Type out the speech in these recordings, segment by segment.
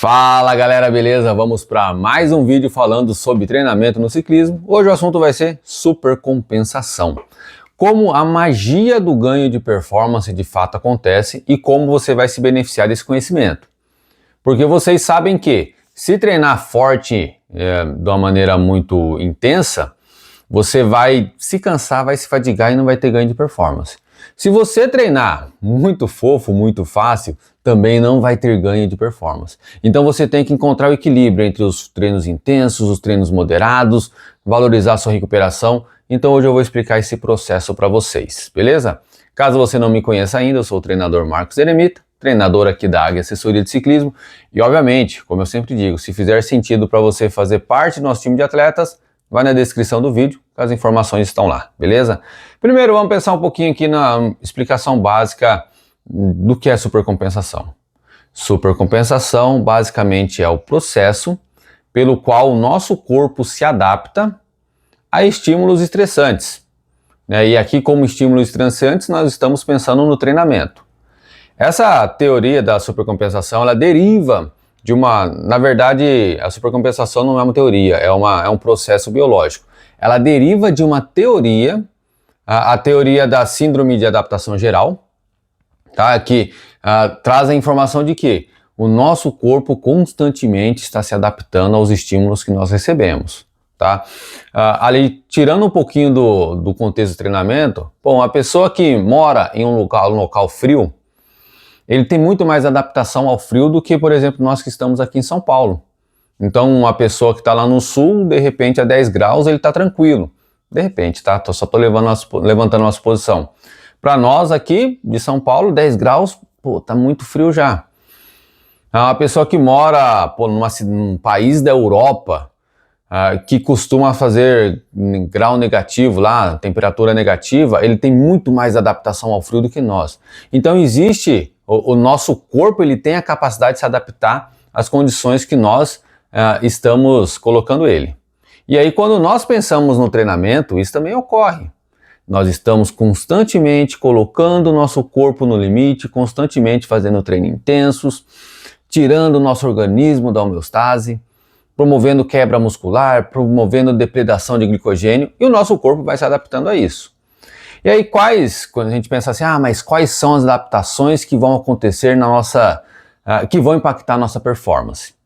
Fala galera, beleza? Vamos para mais um vídeo falando sobre treinamento no ciclismo. Hoje o assunto vai ser supercompensação. Como a magia do ganho de performance de fato acontece e como você vai se beneficiar desse conhecimento. Porque vocês sabem que se treinar forte de uma maneira muito intensa, você vai se cansar, vai se fadigar e não vai ter ganho de performance. Se você treinar muito fofo, muito fácil, também não vai ter ganho de performance. Então você tem que encontrar o equilíbrio entre os treinos intensos, os treinos moderados, valorizar a sua recuperação. Então hoje eu vou explicar esse processo para vocês, beleza? Caso você não me conheça ainda, eu sou o treinador Marcos Eremita, treinador aqui da Águia Assessoria de Ciclismo. E obviamente, como eu sempre digo, se fizer sentido para você fazer parte do nosso time de atletas, vai na descrição do vídeo, as informações estão lá, beleza? Primeiro vamos pensar um pouquinho aqui na explicação básica do que é supercompensação. Supercompensação basicamente é o processo pelo qual o nosso corpo se adapta a estímulos estressantes, né? E aqui como estímulos estressantes nós estamos pensando no treinamento. Essa teoria da supercompensação, ela deriva de na verdade, a supercompensação não é uma teoria, é um processo biológico. Ela deriva de uma teoria, a teoria da síndrome de adaptação geral, tá? Que traz a informação de que o nosso corpo constantemente está se adaptando aos estímulos que nós recebemos, tá? Ali, tirando um pouquinho do contexto do treinamento, bom, a pessoa que mora em um local frio, ele tem muito mais adaptação ao frio do que, por exemplo, nós que estamos aqui em São Paulo. Então, uma pessoa que está lá no sul, de repente a 10 graus, ele está tranquilo. De repente, tá? Só estou levantando uma suposição. Para nós aqui de São Paulo, 10 graus, pô, tá muito frio já. Uma pessoa que mora num país da Europa, que costuma fazer grau negativo lá, temperatura negativa, ele tem muito mais adaptação ao frio do que nós. Então existe, o nosso corpo ele tem a capacidade de se adaptar às condições que nós estamos colocando ele. E aí quando nós pensamos no treinamento, isso também ocorre. Nós estamos constantemente colocando o nosso corpo no limite, constantemente fazendo treinos intensos, tirando o nosso organismo da homeostase, promovendo quebra muscular, promovendo depredação de glicogênio, e o nosso corpo vai se adaptando a isso. E aí quando a gente pensa assim, mas quais são as adaptações que vão acontecer que vão impactar a nossa performance?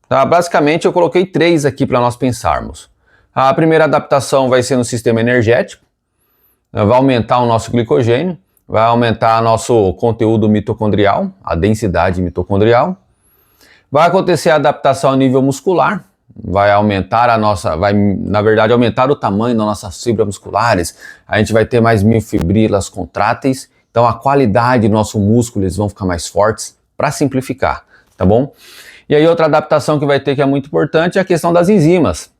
Tá, basicamente eu coloquei 3 aqui para nós pensarmos. A primeira adaptação vai ser no sistema energético, vai aumentar o nosso glicogênio, vai aumentar nosso conteúdo mitocondrial, a densidade mitocondrial. Vai acontecer a adaptação a nível muscular, vai aumentar na verdade aumentar o tamanho das nossas fibras musculares, a gente vai ter mais miofibrilas contráteis, então a qualidade do nosso músculo, eles vão ficar mais fortes, para simplificar, tá bom? E aí outra adaptação que vai ter que é muito importante é a questão das enzimas.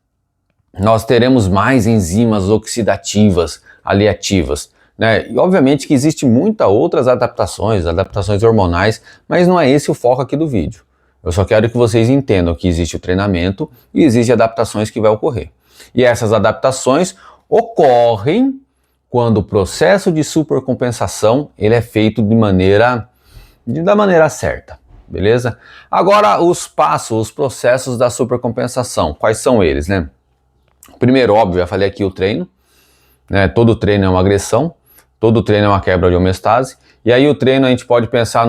Nós teremos mais enzimas oxidativas ali ativas, né? E obviamente que existe muitas outras adaptações hormonais, mas não é esse o foco aqui do vídeo. Eu só quero que vocês entendam que existe o treinamento e existem adaptações que vai ocorrer. E essas adaptações ocorrem quando o processo de supercompensação ele é feito da maneira certa, beleza? Agora os processos da supercompensação, quais são eles, né? Primeiro, óbvio, eu falei aqui o treino, né? Todo treino é uma agressão, todo treino é uma quebra de homeostase. E aí o treino a gente pode pensar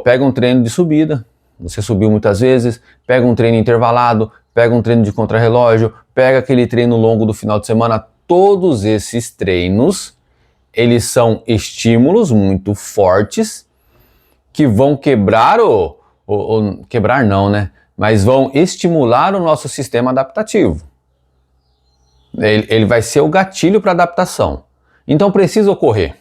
pega um treino de subida, você subiu muitas vezes, pega um treino intervalado, pega um treino de contrarrelógio, pega aquele treino longo do final de semana. Todos esses treinos, eles são estímulos muito fortes que vão quebrar quebrar não, né? Mas vão estimular o nosso sistema adaptativo. Ele vai ser o gatilho para adaptação. Então precisa ocorrer.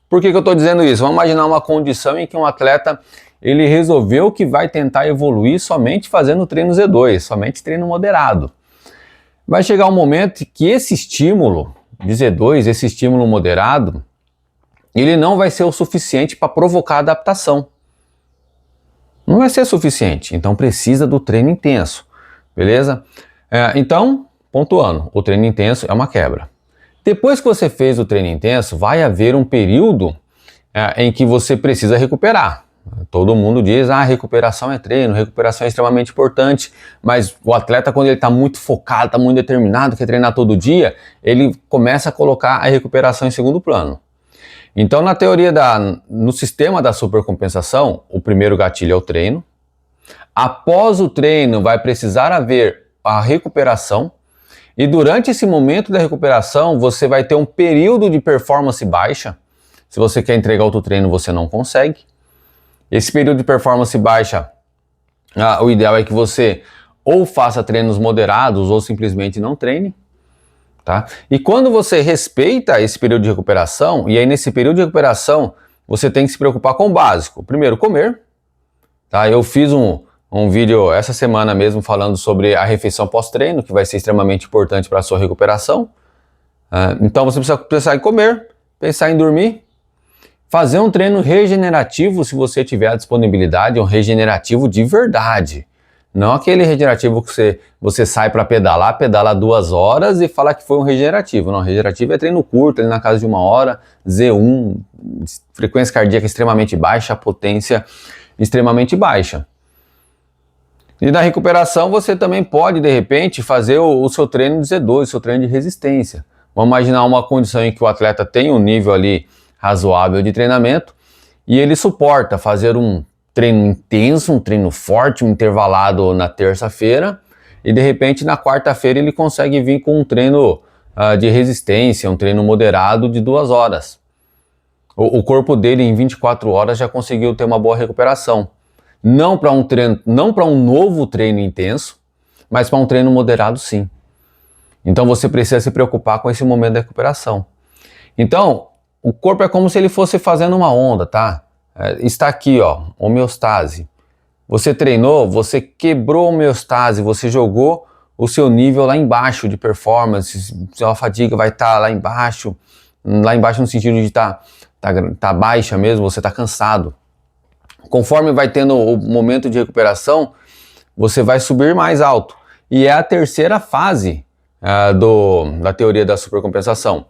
Por que eu estou dizendo isso? Vamos imaginar uma condição em que um atleta ele resolveu que vai tentar evoluir somente fazendo treino Z2, somente treino moderado. Vai chegar um momento que esse estímulo de Z2, esse estímulo moderado, ele não vai ser o suficiente para provocar adaptação. Não vai ser suficiente, então precisa do treino intenso, beleza? Então, pontuando, o treino intenso é uma quebra. Depois que você fez o treino intenso, vai haver um período em que você precisa recuperar. Todo mundo diz, recuperação é treino, recuperação é extremamente importante, mas o atleta, quando ele está muito focado, está muito determinado, quer treinar todo dia, ele começa a colocar a recuperação em segundo plano. Então, no sistema da supercompensação, o primeiro gatilho é o treino. Após o treino, vai precisar haver a recuperação, e durante esse momento da recuperação, você vai ter um período de performance baixa. Se você quer entregar outro treino, você não consegue. Esse período de performance baixa, o ideal é que você ou faça treinos moderados ou simplesmente não treine. Tá? E quando você respeita esse período de recuperação, e aí nesse período de recuperação, você tem que se preocupar com o básico. Primeiro, comer. Tá? Eu fiz um vídeo essa semana mesmo falando sobre a refeição pós-treino, que vai ser extremamente importante para a sua recuperação. Então você precisa pensar em comer, pensar em dormir, fazer um treino regenerativo se você tiver a disponibilidade, um regenerativo de verdade. Não aquele regenerativo que você sai para pedalar, pedala 2 horas e fala que foi um regenerativo. Não, regenerativo é treino curto, ali na casa de 1 hora, Z1, frequência cardíaca extremamente baixa, potência extremamente baixa. E na recuperação você também pode, de repente, fazer o seu treino de Z2, o seu treino de resistência. Vamos imaginar uma condição em que o atleta tem um nível ali razoável de treinamento e ele suporta fazer um treino intenso, um treino forte, um intervalado na terça-feira, e de repente na quarta-feira ele consegue vir com um treino de resistência, um treino moderado de 2 horas. O corpo dele em 24 horas já conseguiu ter uma boa recuperação. Não para um novo treino intenso, mas para um treino moderado sim. Então você precisa se preocupar com esse momento da recuperação. Então, o corpo é como se ele fosse fazendo uma onda, tá? Está aqui, ó, homeostase. Você treinou, você quebrou a homeostase, você jogou o seu nível lá embaixo de performance, sua fadiga vai estar lá embaixo no sentido de tá baixa mesmo, você está cansado. Conforme vai tendo o momento de recuperação, você vai subir mais alto. E é a terceira fase da teoria da supercompensação.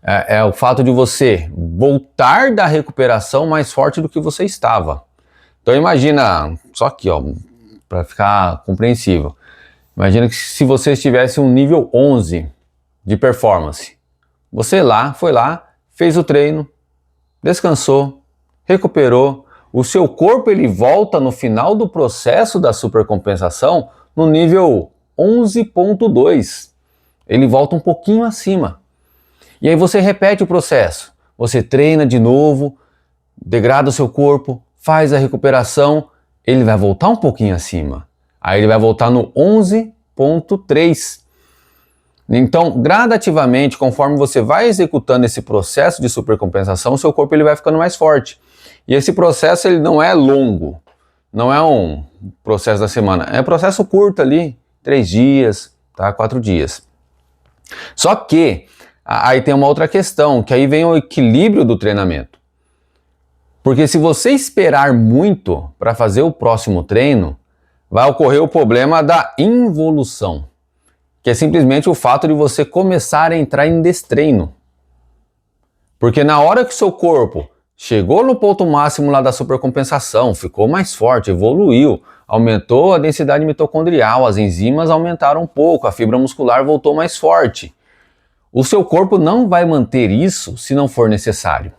É o fato de você voltar da recuperação mais forte do que você estava. Então imagina, só aqui, ó, para ficar compreensível. Imagina que se você estivesse um nível 11 de performance, você foi lá, fez o treino, descansou, recuperou, o seu corpo ele volta no final do processo da supercompensação no nível 11.2. Ele volta um pouquinho acima. E aí você repete o processo. Você treina de novo, degrada o seu corpo, faz a recuperação, ele vai voltar um pouquinho acima. Aí ele vai voltar no 11.3. Então, gradativamente, conforme você vai executando esse processo de supercompensação, o seu corpo ele vai ficando mais forte. E esse processo ele não é longo, não é um processo da semana, é um processo curto ali, 3 dias, tá? 4 dias. Só que aí tem uma outra questão, que aí vem o equilíbrio do treinamento. Porque se você esperar muito para fazer o próximo treino, vai ocorrer o problema da involução, que é simplesmente o fato de você começar a entrar em destreino. Porque na hora que o seu corpo chegou no ponto máximo lá da supercompensação, ficou mais forte, evoluiu, aumentou a densidade mitocondrial, as enzimas aumentaram um pouco, a fibra muscular voltou mais forte. O seu corpo não vai manter isso se não for necessário.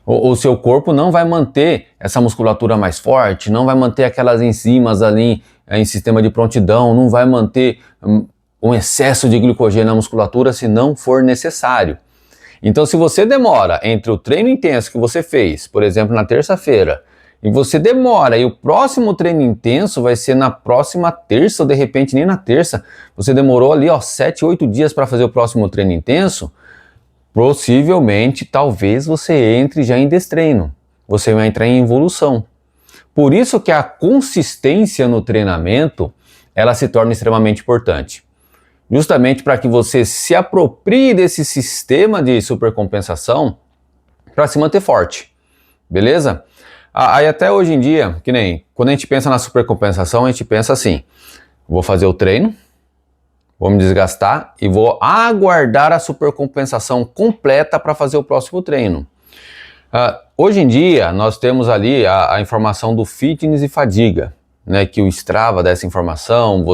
O seu corpo não vai manter essa musculatura mais forte, não vai manter aquelas enzimas ali em sistema de prontidão, não vai manter um excesso de glicogênio na musculatura se não for necessário. Então, se você demora entre o treino intenso que você fez, por exemplo, na terça-feira, e você demora e o próximo treino intenso vai ser na próxima terça, ou de repente nem na terça, você demorou ali 7, 8 dias para fazer o próximo treino intenso, possivelmente, talvez você entre já em destreino, você vai entrar em evolução. Por isso que a consistência no treinamento, ela se torna extremamente importante. Justamente para que você se aproprie desse sistema de supercompensação para se manter forte, beleza? Aí até hoje em dia, que nem quando a gente pensa na supercompensação, a gente pensa assim, vou fazer o treino, vou me desgastar e vou aguardar a supercompensação completa para fazer o próximo treino. Hoje em dia, nós temos ali a informação do fitness e fadiga, né, que o Strava dá essa informação,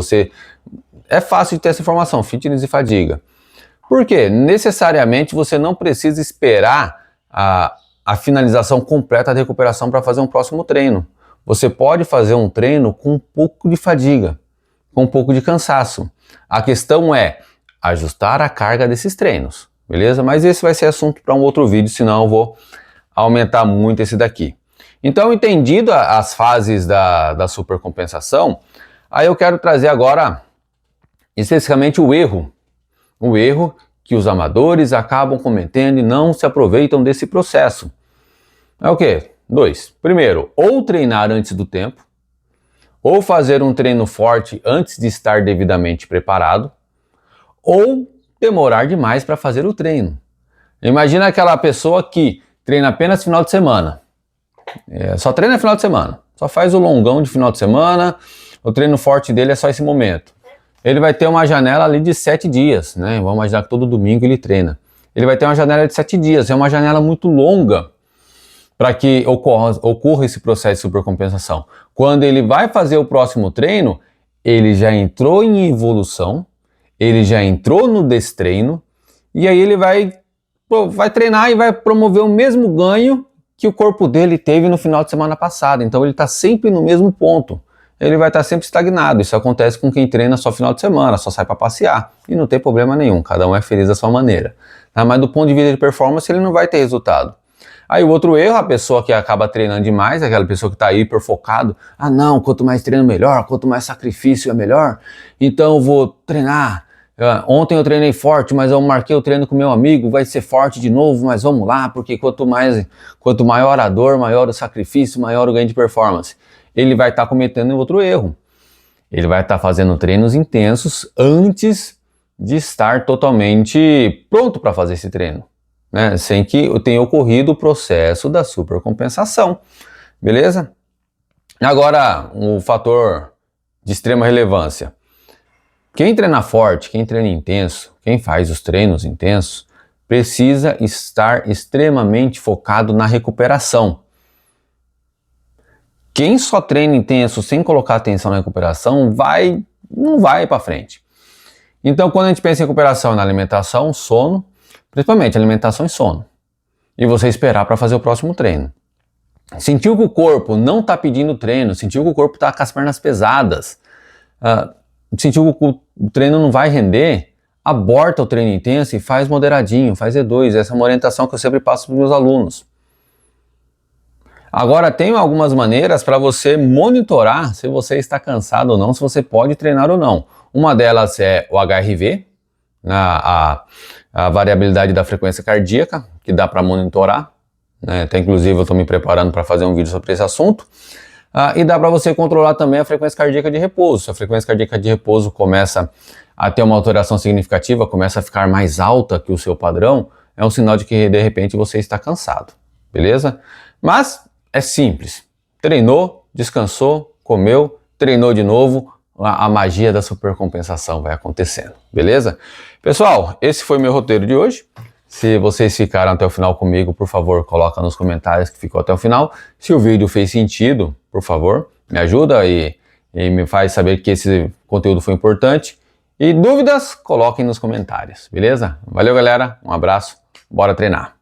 é fácil de ter essa informação, fitness e fadiga. Por quê? Necessariamente você não precisa esperar a finalização completa da recuperação para fazer um próximo treino. Você pode fazer um treino com um pouco de fadiga, com um pouco de cansaço. A questão é ajustar a carga desses treinos, beleza? Mas esse vai ser assunto para um outro vídeo, senão eu vou aumentar muito esse daqui. Então, entendido as fases da supercompensação, aí eu quero trazer agora especificamente o erro que os amadores acabam cometendo e não se aproveitam desse processo. É o quê? 2. Primeiro, ou treinar antes do tempo, ou fazer um treino forte antes de estar devidamente preparado, ou demorar demais para fazer o treino. Imagina aquela pessoa que treina apenas final de semana. Só treina final de semana. Só faz o longão de final de semana, o treino forte dele é só esse momento. Ele vai ter uma janela ali de 7 dias, né? Vamos imaginar que todo domingo ele treina. Ele vai ter uma janela de 7 dias, é uma janela muito longa para que ocorra esse processo de supercompensação. Quando ele vai fazer o próximo treino, ele já entrou em evolução, ele já entrou no destreino, e aí ele vai treinar e vai promover o mesmo ganho que o corpo dele teve no final de semana passado. Então ele está sempre no mesmo ponto. Ele vai estar sempre estagnado. Isso acontece com quem treina só final de semana, só sai para passear. E não tem problema nenhum, cada um é feliz da sua maneira. Mas do ponto de vista de performance, ele não vai ter resultado. Aí o outro erro, a pessoa que acaba treinando demais, aquela pessoa que está hiper focado. Ah não, quanto mais treino melhor, quanto mais sacrifício é melhor. Então eu vou treinar. Ontem eu treinei forte, mas eu marquei o treino com meu amigo, vai ser forte de novo, mas vamos lá, porque quanto maior a dor, maior o sacrifício, maior o ganho de performance. Ele vai estar cometendo outro erro. Ele vai estar fazendo treinos intensos antes de estar totalmente pronto para fazer esse treino, né? Sem que tenha ocorrido o processo da supercompensação, beleza? Agora, um fator de extrema relevância. Quem treina forte, quem treina intenso, quem faz os treinos intensos, precisa estar extremamente focado na recuperação. Quem só treina intenso sem colocar atenção na recuperação não vai para frente. Então, quando a gente pensa em recuperação na alimentação, sono, principalmente alimentação e sono, e você esperar para fazer o próximo treino. Sentiu que o corpo não está pedindo treino, sentiu que o corpo está com as pernas pesadas, sentiu que o treino não vai render, aborta o treino intenso e faz moderadinho, faz E2. Essa é uma orientação que eu sempre passo para os meus alunos. Agora, tem algumas maneiras para você monitorar se você está cansado ou não, se você pode treinar ou não. Uma delas é o HRV, a variabilidade da frequência cardíaca, que dá para monitorar, né? Até inclusive eu estou me preparando para fazer um vídeo sobre esse assunto. E dá para você controlar também a frequência cardíaca de repouso. Se a frequência cardíaca de repouso começa a ter uma alteração significativa, começa a ficar mais alta que o seu padrão, é um sinal de que de repente você está cansado, beleza? Mas é simples. Treinou, descansou, comeu, treinou de novo, a magia da supercompensação vai acontecendo, beleza? Pessoal, esse foi meu roteiro de hoje. Se vocês ficaram até o final comigo, por favor, coloca nos comentários que ficou até o final. Se o vídeo fez sentido, por favor, me ajuda e me faz saber que esse conteúdo foi importante. E dúvidas, coloquem nos comentários, beleza? Valeu, galera, um abraço, bora treinar!